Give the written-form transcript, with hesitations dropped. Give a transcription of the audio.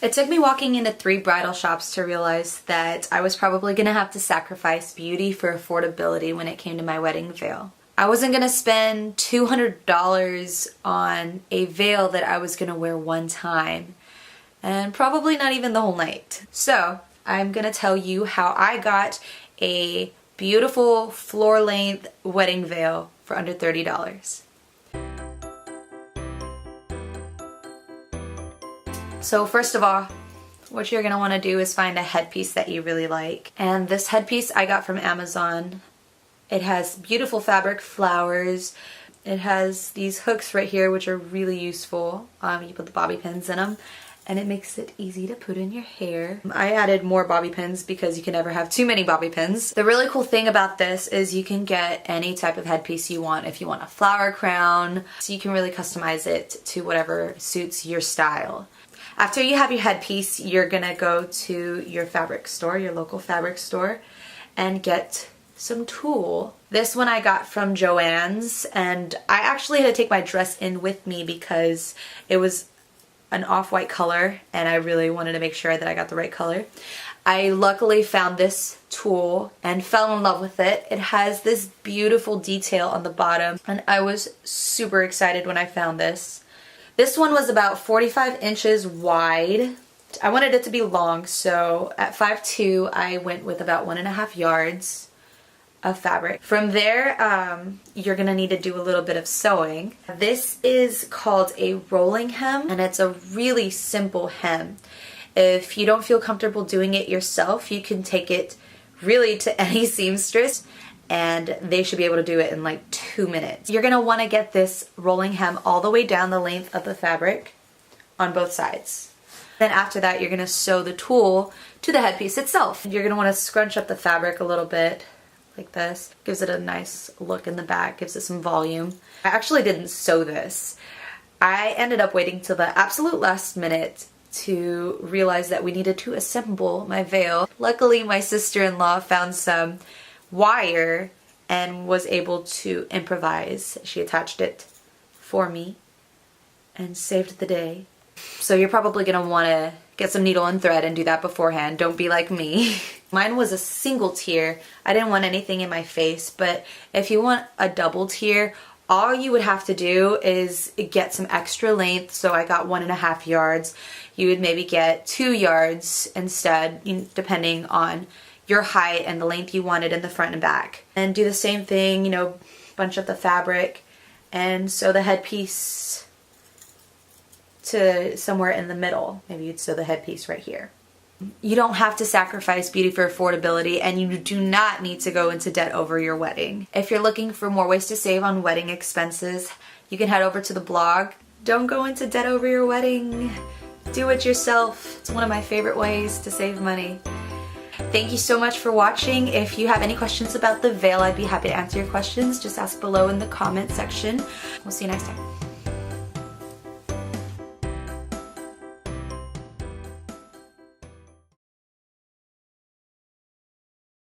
It took me walking into 3 bridal shops to realize that I was probably gonna have to sacrifice beauty for affordability when it came to my wedding veil. I wasn't gonna spend $200 on a veil that I was gonna wear one time, and probably not even the whole night. So I'm gonna tell you how I got a beautiful floor-length wedding veil for under $30. So first of all, what you're gonna wanna do is find a headpiece that you really like. And this headpiece I got from Amazon. It has beautiful fabric flowers. It has these hooks right here which are really useful. You put the bobby pins in them and it makes it easy to put in your hair. I added more bobby pins because you can never have too many bobby pins. The really cool thing about this is you can get any type of headpiece you want. If you want a flower crown, so you can really customize it to whatever suits your style. After you have your headpiece, you're gonna go to your fabric store, your local fabric store, and get some tulle. This one I got from Joann's, and I actually had to take my dress in with me because it was an off-white color and I really wanted to make sure that I got the right color. I luckily found this tulle and fell in love with it. It has this beautiful detail on the bottom and I was super excited when I found this. This one was about 45 inches wide. I wanted it to be long, so at 5'2", I went with about 1.5 yards of fabric. From there, you're gonna need to do a little bit of sewing. This is called a rolling hem, and it's a really simple hem. If you don't feel comfortable doing it yourself, you can take it really to any seamstress and they should be able to do it in like 2 minutes. You're gonna wanna get this rolling hem all the way down the length of the fabric on both sides. Then after that, you're gonna sew the tulle to the headpiece itself. You're gonna wanna scrunch up the fabric a little bit like this. Gives it a nice look in the back, gives it some volume. I actually didn't sew this. I ended up waiting till the absolute last minute to realize that we needed to assemble my veil. Luckily, my sister-in-law found some wire and was able to improvise. She attached it for me and saved the day. So you're probably gonna wanna get some needle and thread and do that beforehand. Don't be like me. Mine was a single tier. I didn't want anything in my face, but if you want a double tier, all you would have to do is get some extra length. So I got 1.5 yards. You would maybe get 2 yards instead, depending on your height and the length you wanted in the front and back. And do the same thing, bunch up the fabric and sew the headpiece to somewhere in the middle. Maybe you'd sew the headpiece right here. You don't have to sacrifice beauty for affordability, and you do not need to go into debt over your wedding. If you're looking for more ways to save on wedding expenses, you can head over to the blog. Don't go into debt over your wedding. Do it yourself. It's one of my favorite ways to save money. Thank you so much for watching. If you have any questions about the veil, I'd be happy to answer your questions. Just ask below in the comment section. We'll see you next time.